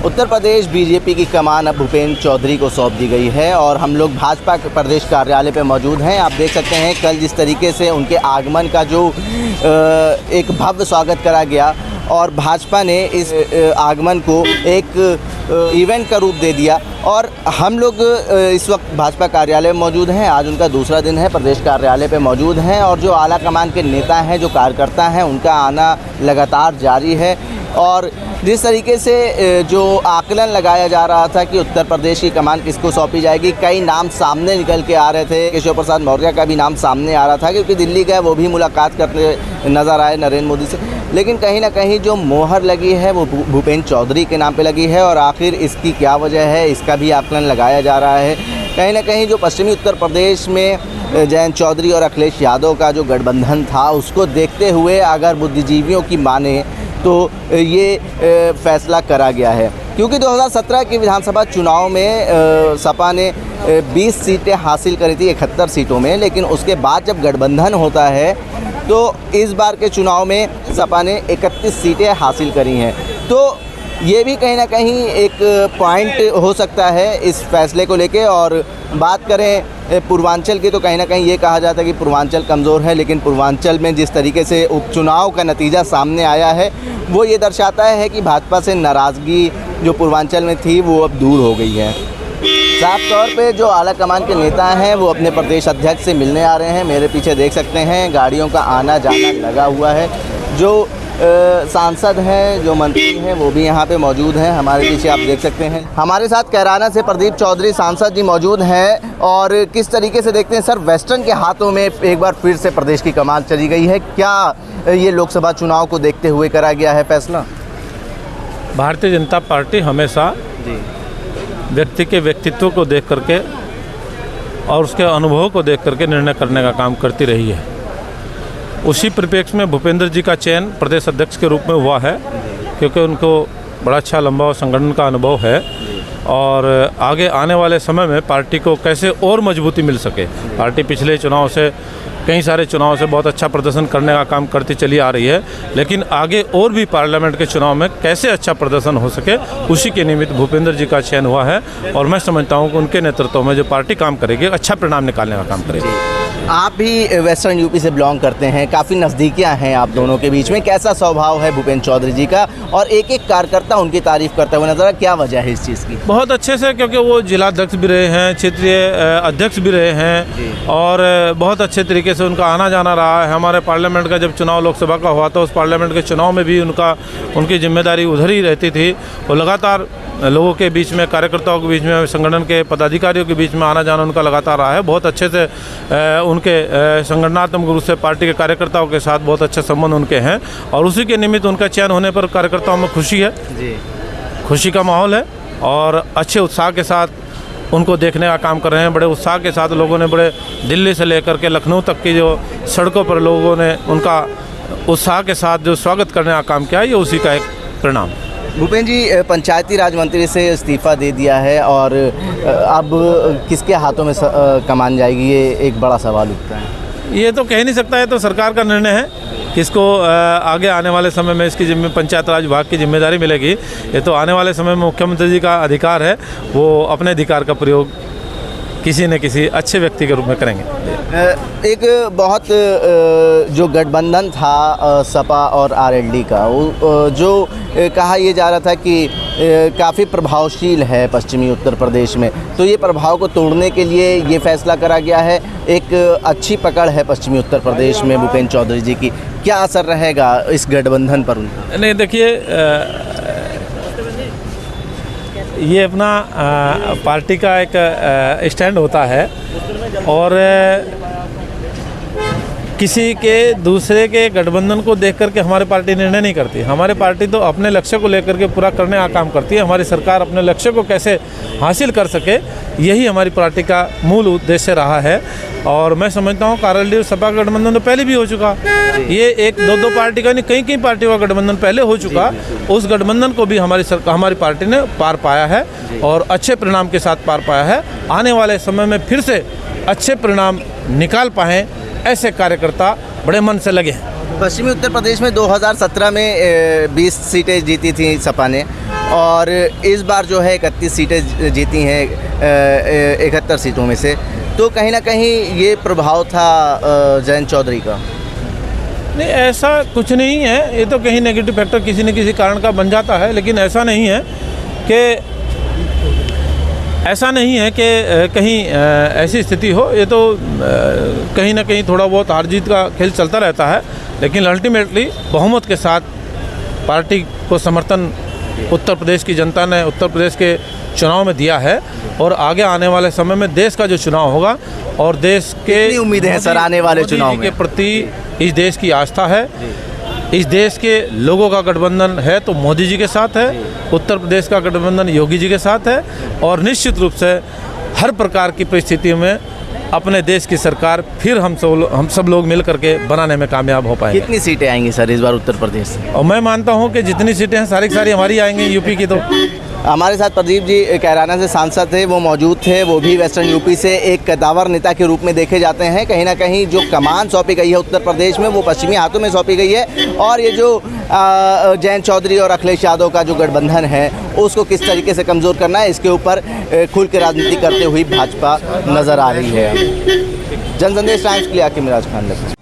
Uttar Pradesh BJP की कमान अब भूपेंद्र चौधरी को सौंप दी गई है और हम लोग भाजपा के प्रदेश कार्यालय पर मौजूद हैं। आप देख सकते हैं कल जिस तरीके से उनके आगमन का जो एक भव्य स्वागत करा गया और भाजपा ने इस आगमन को एक इवेंट का रूप दे दिया। और हम लोग इस वक्त भाजपा कार्यालय में मौजूद हैं। आज उनका दूसरा दिन है, प्रदेश कार्यालय पे मौजूद हैं और जो आला कमान के नेता हैं, जो कार्यकर्ता हैं, उनका आना लगातार जारी है। और जिस तरीके से जो आकलन लगाया जा रहा था कि उत्तर प्रदेश की कमान किसको सौंपी जाएगी, कई नाम सामने निकल के आ रहे थे। केशव प्रसाद मौर्य का भी नाम सामने आ रहा था क्योंकि दिल्ली गए, वो भी मुलाकात करते नज़र आए नरेंद्र मोदी से। लेकिन कहीं ना कहीं जो मोहर लगी है वो भूपेंद्र चौधरी के नाम पे लगी है और आखिर इसकी क्या वजह है, इसका भी आकलन लगाया जा रहा है। कहीं ना कहीं जो पश्चिमी उत्तर प्रदेश में जयंत चौधरी और अखिलेश यादव का जो गठबंधन था, उसको देखते हुए अगर बुद्धिजीवियों की माने तो ये फैसला करा गया है। क्योंकि 2017 के विधानसभा चुनाव में सपा ने 20 सीटें हासिल करी थी 71 सीटों में, लेकिन उसके बाद जब गठबंधन होता है तो इस बार के चुनाव में सपा ने 31 सीटें हासिल करी हैं। तो ये भी कहीं ना कहीं एक पॉइंट हो सकता है इस फैसले को लेके। और बात करें पूर्वांचल की तो कहीं ना कहीं ये कहा जाता है कि पूर्वांचल कमज़ोर है, लेकिन पूर्वांचल में जिस तरीके से उपचुनाव का नतीजा सामने आया है वो ये दर्शाता है कि भाजपा से नाराज़गी जो पूर्वांचल में थी वो अब दूर हो गई है। साफ तौर पे जो आला कमान के नेता हैं वो अपने प्रदेश अध्यक्ष से मिलने आ रहे हैं। मेरे पीछे देख सकते हैं गाड़ियों का आना जाना लगा हुआ है। जो सांसद हैं, जो मंत्री हैं, वो भी यहाँ पे मौजूद हैं। हमारे पीछे आप देख सकते हैं। हमारे साथ कैराना से प्रदीप चौधरी सांसद जी मौजूद हैं। और किस तरीके से देखते हैं सर, वेस्टर्न के हाथों में एक बार फिर से प्रदेश की कमान चली गई है, क्या ये लोकसभा चुनाव को देखते हुए करा गया है फैसला? भारतीय जनता पार्टी हमेशा व्यक्ति के व्यक्तित्व को देख करके और उसके अनुभव को देख करके निर्णय करने का काम करती रही है। उसी परिप्रेक्ष्य में भूपेंद्र जी का चयन प्रदेश अध्यक्ष के रूप में हुआ है क्योंकि उनको बड़ा अच्छा लंबा संगठन का अनुभव है और आगे आने वाले समय में पार्टी को कैसे और मजबूती मिल सके। पार्टी पिछले चुनाव से, कई सारे चुनाव से बहुत अच्छा प्रदर्शन करने का काम करती चली आ रही है, लेकिन आगे और भी पार्लियामेंट के चुनाव में कैसे अच्छा प्रदर्शन हो सके, उसी के निमित्त भूपेंद्र जी का चयन हुआ है। और मैं समझता हूँ कि उनके नेतृत्व में जो पार्टी काम करेगी, अच्छा परिणाम निकालने का काम करेगी। आप भी वेस्टर्न यूपी से बिलोंग करते हैं, काफ़ी नज़दीकियाँ हैं आप दोनों के बीच में। कैसा स्वभाव है भूपेंद्र चौधरी जी का और एक एक कार्यकर्ता उनकी तारीफ करते हुए नजर, क्या वजह है इस चीज़ की? बहुत अच्छे से, क्योंकि वो जिलाध्यक्ष भी रहे हैं, क्षेत्रीय अध्यक्ष भी रहे हैं और बहुत अच्छे तरीके से उनका आना जाना रहा है। हमारे पार्लियामेंट का जब चुनाव लोकसभा का हुआ था, उस पार्लियामेंट के चुनाव में भी उनकी जिम्मेदारी उधर ही रहती थी। वो लगातार लोगों के बीच में, कार्यकर्ताओं के बीच में, संगठन के पदाधिकारियों के बीच में आना जाना उनका लगातार रहा है। बहुत अच्छे से उनके संगठनात्मक रूप से पार्टी के कार्यकर्ताओं के साथ बहुत अच्छे संबंध उनके हैं और उसी के निमित्त उनका चयन होने पर कार्यकर्ताओं में खुशी है जी। खुशी का माहौल है और अच्छे उत्साह के साथ उनको देखने का काम कर रहे हैं। बड़े उत्साह के साथ लोगों ने, बड़े दिल्ली से लेकर के लखनऊ तक की जो सड़कों पर लोगों ने उनका उत्साह के साथ जो स्वागत करने का काम किया, ये उसी का एक परिणाम। भूपेंद्र जी पंचायती राज मंत्री से इस्तीफा दे दिया है और अब किसके हाथों में कमान जाएगी, ये एक बड़ा सवाल उठता है। ये तो कह नहीं सकता है, तो सरकार का निर्णय है किसको आगे आने वाले समय में इसकी पंचायत राज विभाग की जिम्मेदारी मिलेगी। ये तो आने वाले समय में मुख्यमंत्री जी का अधिकार है, वो अपने अधिकार का प्रयोग किसी न किसी अच्छे व्यक्ति के रूप में करेंगे। एक बहुत जो गठबंधन था सपा और आरएलडी का, वो जो कहा यह जा रहा था कि काफ़ी प्रभावशील है पश्चिमी उत्तर प्रदेश में, तो ये प्रभाव को तोड़ने के लिए ये फैसला करा गया है। एक अच्छी पकड़ है पश्चिमी उत्तर प्रदेश में भूपेंद्र चौधरी जी की, क्या असर रहेगा इस गठबंधन पर उनका? नहीं, देखिए, ये अपना पार्टी का एक स्टैंड होता है और किसी के दूसरे के गठबंधन को देख करके हमारी पार्टी निर्णय नहीं करती। हमारी पार्टी तो अपने लक्ष्य को लेकर के पूरा करने का काम करती है। हमारी सरकार अपने लक्ष्य को कैसे हासिल कर सके, यही हमारी पार्टी का मूल उद्देश्य रहा है। और मैं समझता हूँ आरएलडी और सपा का गठबंधन तो पहले भी हो चुका, ये एक दो पार्टी का नहीं, कई पार्टियों का गठबंधन पहले हो चुका। उस गठबंधन को भी हमारी पार्टी ने पार पाया है और अच्छे परिणाम के साथ पार पाया है। आने वाले समय में फिर से अच्छे परिणाम निकाल पाएँ, ऐसे कार्यकर्ता बड़े मन से लगे हैं। पश्चिमी उत्तर प्रदेश में 2017 में 20 सीटें जीती थी सपा ने और इस बार जो है 31 सीटें जीती हैं 71 सीटों में से, तो कहीं ना कहीं ये प्रभाव था जयंत चौधरी का। नहीं, ऐसा कुछ नहीं है, ये तो कहीं नेगेटिव फैक्टर किसी न किसी कारण का बन जाता है, लेकिन ऐसा नहीं है कि कहीं ऐसी स्थिति हो। ये तो कहीं ना कहीं थोड़ा बहुत हार जीत का खेल चलता रहता है, लेकिन अल्टीमेटली बहुमत के साथ पार्टी को समर्थन उत्तर प्रदेश की जनता ने उत्तर प्रदेश के चुनाव में दिया है। और आगे आने वाले समय में देश का जो चुनाव होगा और देश के कितनी उम्मीदें हैं सर आने वाले चुनाव में? के प्रति इस देश की आस्था है, इस देश के लोगों का गठबंधन है तो मोदी जी के साथ है, उत्तर प्रदेश का गठबंधन योगी जी के साथ है, और निश्चित रूप से हर प्रकार की परिस्थितियों में अपने देश की सरकार फिर हम सब लोग मिल करके बनाने में कामयाब हो पाएंगे। कितनी सीटें आएंगी सर इस बार उत्तर प्रदेश से? और मैं मानता हूं कि जितनी सीटें हैं सारी की सारी हमारी आएंगी यूपी की। तो हमारे साथ प्रदीप जी कैराना से सांसद थे, वो मौजूद थे। वो भी वेस्टर्न यूपी से एक कद्दावर नेता के रूप में देखे जाते हैं। कहीं ना कहीं जो कमान सौंपी गई है उत्तर प्रदेश में वो पश्चिमी हाथों में सौंपी गई है, और ये जो जयंत चौधरी और अखिलेश यादव का जो गठबंधन है उसको किस तरीके से कमज़ोर करना है, इसके ऊपर खुल के राजनीति करते हुए भाजपा नज़र आ रही है। जनसंदेश टाइम्स के लिए आके मिराज खान।